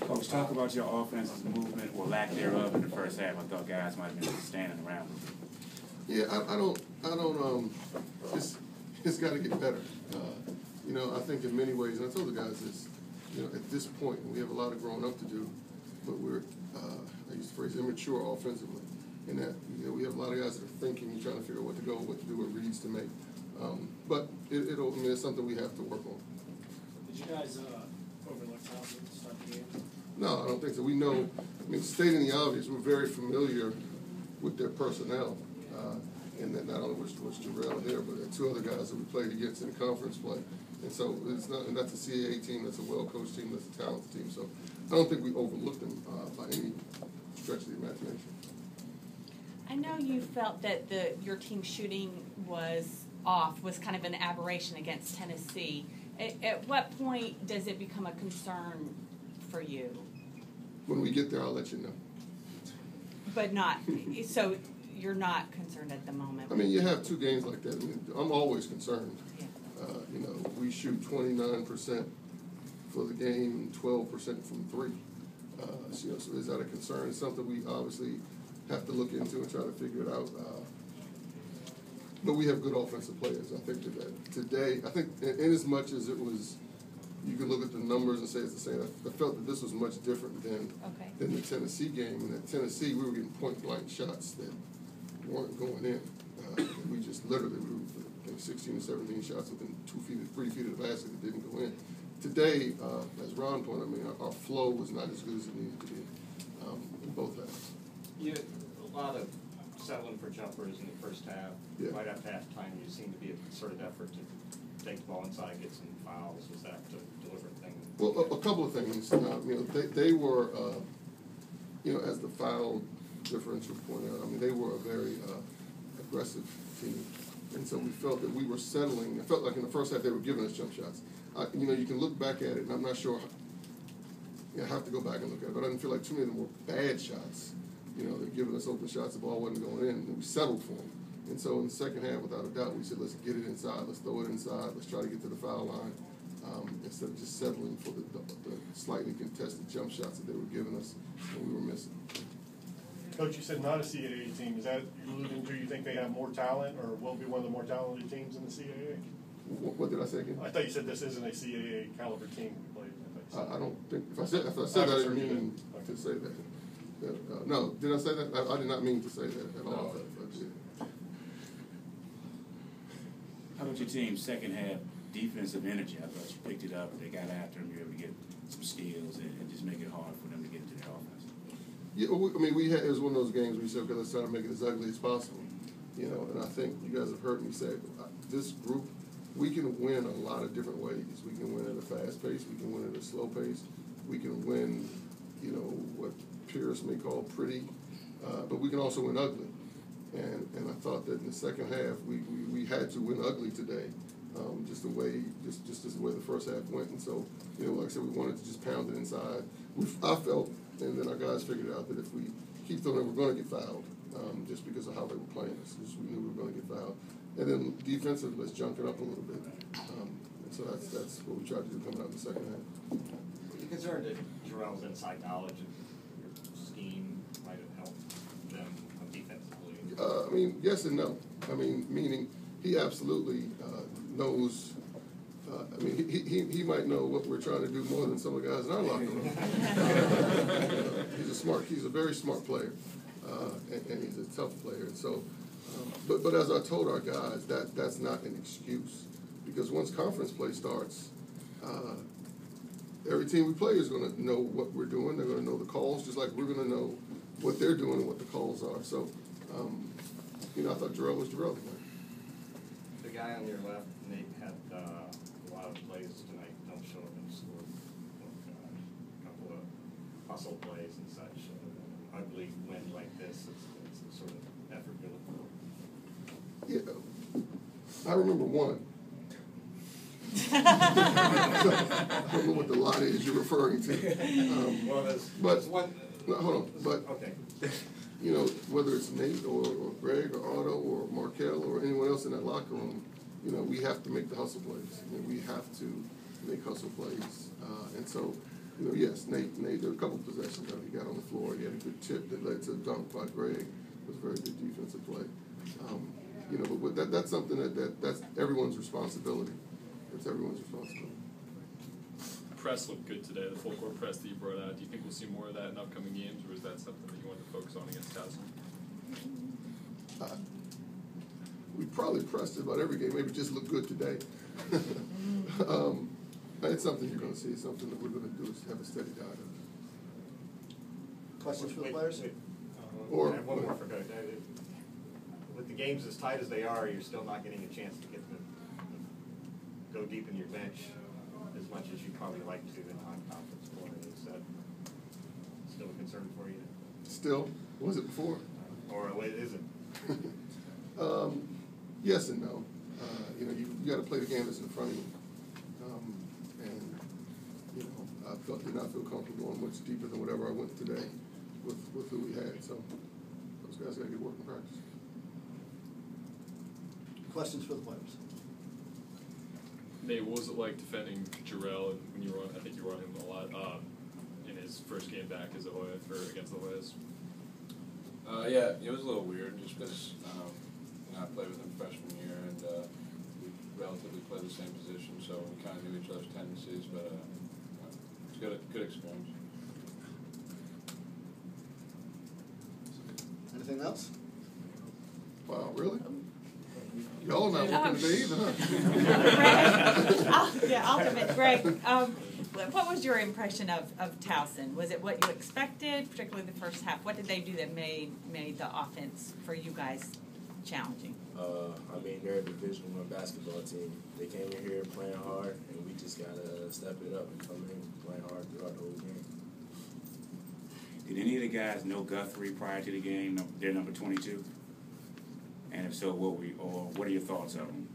Coach, talk about your offense's movement or lack thereof in the first half. I thought guys might have been standing around. Yeah, I don't. It's got to get better. You know, I think in many ways, and I told the guys this. You know, at this point, we have a lot of growing up to do, but we're, I use the phrase immature offensively, in that, you know, we have a lot of guys that are thinking, trying to figure out what to go, what to do, what reads to make. But I mean, it's something we have to work on. Did you guys overlook Towson to start the game? No, I don't think so. We know, I mean, stating the obvious, we're very familiar with their personnel. And that not only was Jarrell there, but there are two other guys that we played against in conference play. And so it's not, and that's a CAA team, that's a well-coached team, that's a talented team. So I don't think we overlooked them by any stretch of the imagination. I know you felt that your team shooting was off, was kind of an aberration against Tennessee. At what point does it become a concern for you? When we get there, I'll let you know. But not, so you're not concerned at the moment? I mean, you have two games like that. I mean, I'm always concerned. Yeah. You know, we shoot 29% for the game, 12% from three. So, you know, so is that a concern? It's something we obviously have to look into and try to figure it out. But we have good offensive players. I think today, I think in as much as it was, you can look at the numbers and say it's the same. I felt that this was much different than the Tennessee game. And at Tennessee, we were getting point-blank shots that weren't going in. We just literally, we were getting 16 or 17 shots within 2 feet, 3 feet of the basket that didn't go in. Today, as Ron pointed out, I mean, our flow was not as good as it needed to be in both halves. You had a lot of settling for jumpers in the first half. Yeah. Right after halftime, you seemed to be a concerted effort to take the ball inside, get some fouls. Was that a deliberate thing? Well, a couple of things. You know, they were, you know, as the foul differential pointed out, I mean, they were a very aggressive team. And so we felt that we were settling. It felt like in the first half they were giving us jump shots. You know, you can look back at it, and I'm not sure. I have to go back and look at it, but I didn't feel like too many of them were bad shots. You know, they're giving us open shots, the ball wasn't going in, and we settled for them. And so in the second half, without a doubt, we said, let's get it inside, let's throw it inside, let's try to get to the foul line, instead of just settling for the slightly contested jump shots that they were giving us and we were missing. Coach, you said not a CAA team. Is that you're alluding to? You think they have more talent, or will be one of the more talented teams in the CAA? What did I say again? I thought you said this isn't a CAA caliber team we played. I don't think if I said that, I didn't mean to say that. No, did I say that? I did not mean to say that at all. How about your team's second half defensive energy? I thought you picked it up. They got after them. You were able to get some steals and just make it hard for them to get into their offense. Yeah, I mean, it was one of those games where we said, okay, let's try to make it as ugly as possible. You know, and I think you guys have heard me say, this group, we can win a lot of different ways. We can win at a fast pace. We can win at a slow pace. We can win, you know, what Pierce may call pretty, but we can also win ugly. And I thought that in the second half, we had to win ugly today, just the way the first half went. And so, you know, like I said, we wanted to just pound it inside. I felt, and then our guys figured out that if we keep throwing it, we're going to get fouled, just because of how they were playing us. Just we knew we were going to get fouled. And then defensive, let's junk it up a little bit. And so that's what we tried to do coming out in the second half. Are you concerned that Jarrell's inside knowledge of your scheme might have helped them defensively? I mean, yes and no. I mean, meaning he absolutely knows. I mean, he might know what we're trying to do more than some of the guys in our locker room. He's a very smart player, and he's a tough player. And so, but as I told our guys, that's not an excuse, because once conference play starts, every team we play is going to know what we're doing. They're going to know the calls, just like we're going to know what they're doing and what the calls are. So, you know, I thought Jarrell was Jarrell tonight. The guy on your left, Nate, had a lot of plays tonight don't show up and score. A couple of hustle plays and such. Ugly win like this, it's the sort of effort you're looking for. Yeah, I remember one. I don't know what the lot is you're referring to. Well, but one. No, hold on. But okay. You know, whether it's Nate or Greg or Otto or Markel or anyone else in that locker room, you know, we have to make the hustle plays. I mean, we have to make hustle plays. And so, You know, yes, Nate, there were a couple possessions that he got on the floor. He had a good tip that led to a dunk by Greg. It was a very good defensive play. You know, but that's something that's everyone's responsibility. It's everyone's responsibility. Press looked good today, the full court press that you brought out. Do you think we'll see more of that in upcoming games, or is that something that you want to focus on against Towson? We probably pressed it about every game, maybe just look good today. It's something you're going to see. Something that we're going to do is have a steady diet of. Questions for the players? Or- I have one more for Coach. With the games as tight as they are, you're still not getting a chance to get to go deep in your bench as much as you'd probably like to in non-conference play. Is that still a concern for you? Still, was it before? Or is it? Yes and no. You know, you got to play the game that's in front of you. And you know, did not feel comfortable going much deeper than whatever I went today with who we had. So those guys got to get work in practice. Questions for the players? Nate, what was it like defending Jarrell when you were on? I think you were on him a lot in his first game back as a Hoya or against the Hoyas. Yeah, it was a little weird just because I played with him freshman year and we relatively played the same position, so we kind of knew each other's tendencies. But it's good experience. Anything else? Wow, really? Y'all not looking to me either, huh? Greg, ultimate. Greg, what was your impression of Towson? Was it what you expected, particularly the first half? What did they do that made the offense for you guys challenging? I mean, they're a Division I basketball team. They came in here playing hard, and we just gotta step it up and come in playing hard throughout the whole game. Did any of the guys know Guthrie prior to the game? They're number 22. And if so, what are your thoughts of them?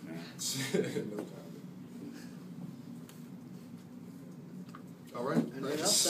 Nah. No comment. All right. Anything else?